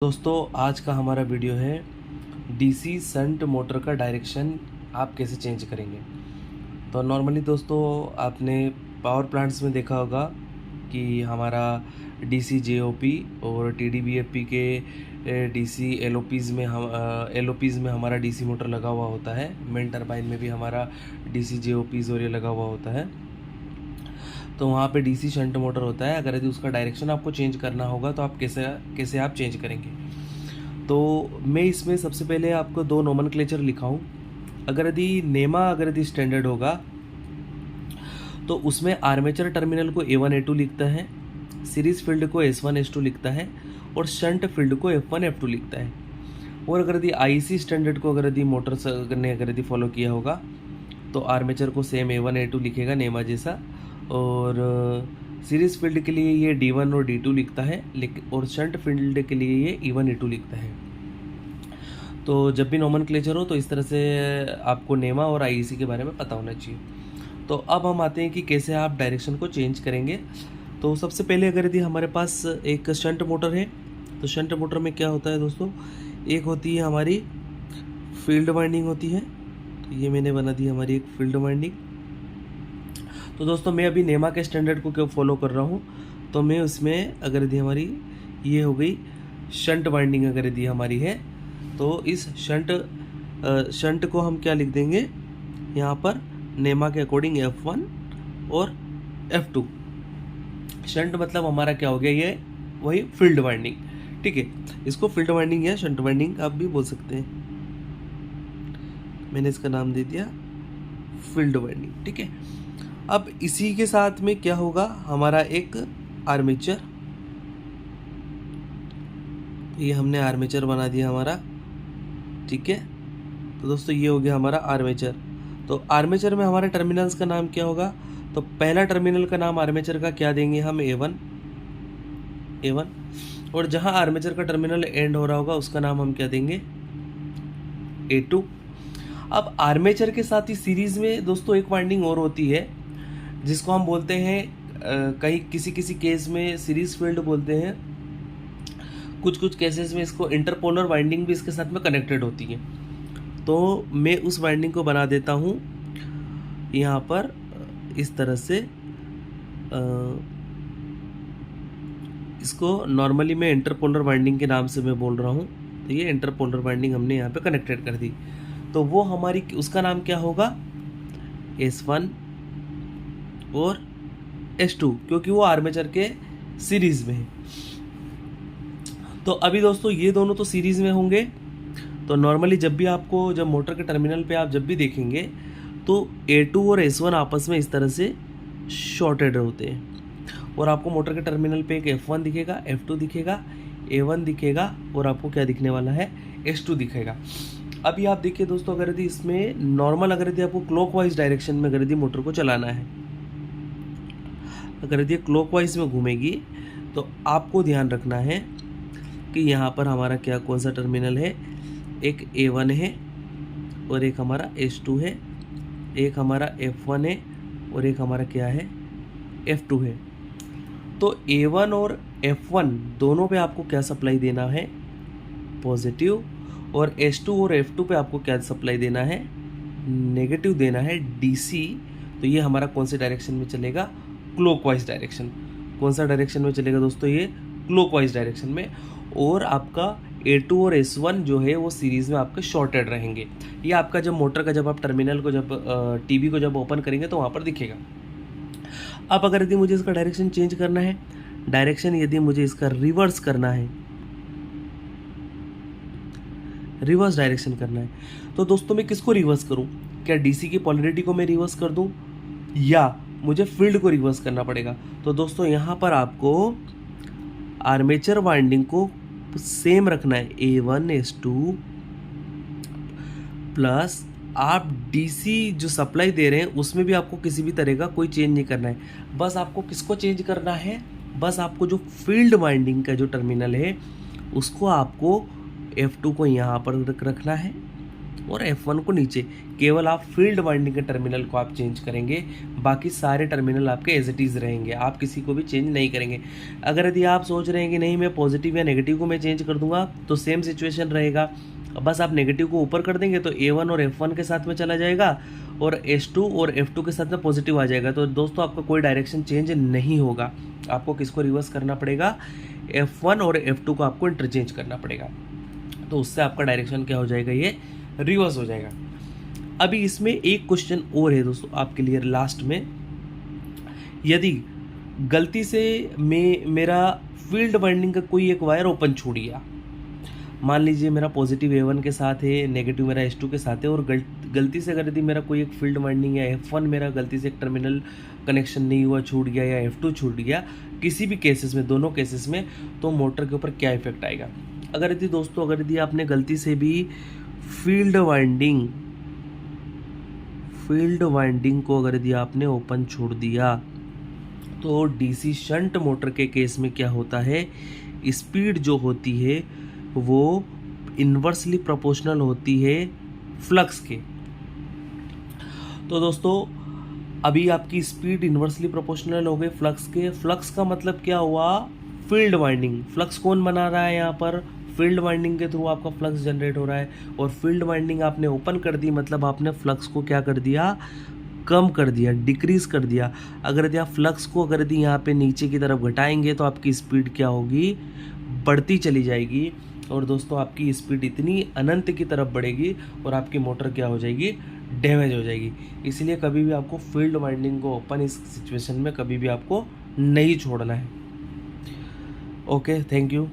दोस्तों आज का हमारा वीडियो है डीसी शंट मोटर का डायरेक्शन आप कैसे चेंज करेंगे। तो नॉर्मली दोस्तों आपने पावर प्लांट्स में देखा होगा कि हमारा डीसी जेओपी और टीडीबीएफपी के डीसी एलओपीज़ में हमारा डीसी मोटर लगा हुआ होता है। मेन टरबाइन में भी हमारा डीसी जेओपीज़ और ये लगा हुआ होता है। तो वहाँ पे डीसी शंट मोटर होता है। अगर यदि उसका डायरेक्शन आपको चेंज करना होगा तो आप कैसे आप चेंज करेंगे। तो मैं इसमें सबसे पहले आपको दो नोमेनक्लेचर लिखाऊं। अगर यदि स्टैंडर्ड होगा तो उसमें आर्मेचर टर्मिनल को A1 A2 लिखता है, सीरीज फील्ड को S1 S2 लिखता है और शंट फील्ड को F1 F2 लिखता है। और अगर यदि IC स्टैंडर्ड को अगर यदि फॉलो किया होगा तो आर्मेचर को सेम A1 A2 लिखेगा नेमा जैसा, और सीरीज फील्ड के लिए ये D1 और D2 लिखता है, लेकिन और शंट फील्ड के लिए ये E1 E2 लिखता है। तो जब भी नोमेनक्लेचर हो तो इस तरह से आपको नेमा और आईसी के बारे में पता होना चाहिए। तो अब हम आते हैं कि कैसे आप डायरेक्शन को चेंज करेंगे। तो सबसे पहले अगर यदि हमारे पास एक शंट मोटर है तो शंट मोटर में क्या होता है दोस्तों, एक होती है हमारी फील्ड वाइंडिंग होती है। तो ये मैंने बना दी हमारी एक फील्ड वाइंडिंग। तो दोस्तों मैं अभी नेमा के स्टैंडर्ड को क्यों फॉलो कर रहा हूँ, तो मैं उसमें अगर यदि हमारी ये हो गई शंट वाइंडिंग अगर यदि हमारी है तो इस शंट को हम क्या लिख देंगे यहाँ पर नेमा के अकॉर्डिंग F1 और F2। शंट मतलब हमारा क्या हो गया, ये वही फील्ड वाइंडिंग। ठीक है, इसको फील्ड वाइंडिंग या शंट वाइंडिंग आप भी बोल सकते हैं। मैंने इसका नाम दे दिया फील्ड वाइंडिंग। ठीक है, अब इसी के साथ में क्या होगा, हमारा एक आर्मेचर, ये हमने आर्मेचर बना दिया हमारा। ठीक है, तो दोस्तों ये हो गया हमारा आर्मेचर। तो आर्मेचर में हमारे टर्मिनल्स का नाम क्या होगा, तो पहला टर्मिनल का नाम आर्मेचर का क्या देंगे हम, A1, और जहां आर्मेचर का टर्मिनल एंड हो रहा होगा उसका नाम हम क्या देंगे, A2। अब आर्मेचर के साथ ही सीरीज में दोस्तों एक वाइंडिंग और होती है जिसको हम बोलते हैं कहीं किसी केस में सीरीज फील्ड बोलते हैं, कुछ केसेस में इसको इंटरपोलर वाइंडिंग भी इसके साथ में कनेक्टेड होती है। तो मैं उस वाइंडिंग को बना देता हूँ यहाँ पर इस तरह से। इसको नॉर्मली मैं इंटरपोलर वाइंडिंग के नाम से मैं बोल रहा हूँ। तो ये इंटरपोलर वाइंडिंग हमने यहाँ पे कनेक्टेड कर दी। तो वो हमारी उसका नाम क्या होगा, S1 और S2, क्योंकि वो आर्मेचर के सीरीज में है। तो अभी दोस्तों ये दोनों तो सीरीज में होंगे। तो नॉर्मली जब मोटर के टर्मिनल पे आप जब भी देखेंगे तो A2 और S1 आपस में इस तरह से शॉर्टेड होते हैं, और आपको मोटर के टर्मिनल पे एक F1 दिखेगा, F2 दिखेगा, A1 दिखेगा, और आपको क्या दिखने वाला है, S2 दिखेगा। अभी आप देखिए दोस्तों, अगर यदि इसमें नॉर्मल अगर यदि आपको क्लॉकवाइज डायरेक्शन में अगर यदि मोटर को चलाना है, अगर यदि क्लॉकवाइज में घूमेगी तो आपको ध्यान रखना है कि यहाँ पर हमारा क्या कौन सा टर्मिनल है, एक A1 है और एक हमारा S2 है, एक हमारा F1 है और एक हमारा क्या है, F2 है। तो A1 और F1 दोनों पे आपको क्या सप्लाई देना है, पॉजिटिव, और S2 और F2 पे आपको क्या सप्लाई देना है, नेगेटिव देना है, DC। तो ये हमारा कौन से डायरेक्शन में चलेगा, क्लॉकवाइज डायरेक्शन। कौन सा डायरेक्शन में चलेगा दोस्तों, ये क्लॉकवाइज डायरेक्शन में। और आपका A2 और S1 जो है वो सीरीज़ में आपके शॉर्टेड रहेंगे। ये आपका जब मोटर का जब आप टर्मिनल को जब टीवी को जब ओपन करेंगे तो वहाँ पर दिखेगा। अब अगर यदि मुझे इसका डायरेक्शन चेंज करना है, डायरेक्शन यदि मुझे इसका रिवर्स करना है, रिवर्स डायरेक्शन करना है, तो दोस्तों मैं किसको रिवर्स करूं, क्या डीसी की पोलैरिटी को मैं रिवर्स कर दूं या मुझे फील्ड को रिवर्स करना पड़ेगा। तो दोस्तों यहाँ पर आपको आर्मेचर वाइंडिंग को सेम रखना है, A1 S2 प्लस आप डीसी जो सप्लाई दे रहे हैं उसमें भी आपको किसी भी तरह का कोई चेंज नहीं करना है। बस आपको किसको चेंज करना है, बस आपको जो फील्ड वाइंडिंग का जो टर्मिनल है उसको आपको F2 को यहाँ पर रखना है और F1 को नीचे। केवल आप फील्ड वाइंडिंग के टर्मिनल को आप चेंज करेंगे, बाकी सारे टर्मिनल आपके एज इट इज़ रहेंगे, आप किसी को भी चेंज नहीं करेंगे। अगर यदि आप सोच रहे हैं कि नहीं मैं पॉजिटिव या नेगेटिव को मैं चेंज कर दूंगा, तो सेम सिचुएशन रहेगा। बस आप नेगेटिव को ऊपर कर देंगे तो A1 और F1 के साथ में चला जाएगा, और S2 और F2 के साथ में पॉजिटिव आ जाएगा। तो दोस्तों आपका कोई डायरेक्शन चेंज नहीं होगा। आपको किसको रिवर्स करना पड़ेगा? F1 और F2 को आपको इंटरचेंज करना पड़ेगा। तो उससे आपका डायरेक्शन क्या हो जाएगा? ये रिवर्स हो जाएगा। अभी इसमें एक क्वेश्चन और है दोस्तों आपके लिए लास्ट में। यदि गलती से मेरा फील्ड वाइंडिंग का कोई एक वायर ओपन छूट गया, मान लीजिए मेरा पॉजिटिव A1 के साथ है, नेगेटिव मेरा S2 के साथ है, और गलती से अगर यदि मेरा कोई एक फील्ड वाइंडिंग या F1 मेरा गलती से एक टर्मिनल कनेक्शन नहीं हुआ, छूट गया, या F2 छूट गया, किसी भी केसेस में, दोनों केसेस में, तो मोटर के ऊपर क्या इफेक्ट आएगा? अगर यदि दोस्तों अगर यदि आपने गलती से भी फील्ड वाइंडिंग को अगर यदि आपने ओपन छोड़ दिया, तो डीसी शंट मोटर के केस में क्या होता है? स्पीड जो होती है वो इन्वर्सली प्रोपोर्शनल होती है फ्लक्स के। तो दोस्तों अभी आपकी स्पीड इन्वर्सली प्रोपोर्शनल हो गई फ्लक्स के। फ्लक्स का मतलब क्या हुआ? Field winding. फ्लक्स कौन बना रहा है यहाँ पर? फील्ड वाइंडिंग के थ्रू आपका फ्लक्स जनरेट हो रहा है, और फील्ड वाइंडिंग आपने ओपन कर दी, मतलब आपने फ्लक्स को क्या कर दिया? कम कर दिया, डिक्रीज कर दिया। अगर यदि आप फ्लक्स को अगर यदि यहाँ पे नीचे की तरफ घटाएंगे तो आपकी स्पीड क्या होगी? बढ़ती चली जाएगी। और दोस्तों आपकी स्पीड इतनी अनंत की तरफ बढ़ेगी और आपकी मोटर क्या हो जाएगी? डैमेज हो जाएगी। इसलिए कभी भी आपको फील्ड वाइंडिंग को ओपन इस सिचुएशन में कभी भी आपको नहीं छोड़ना है। Okay, thank you.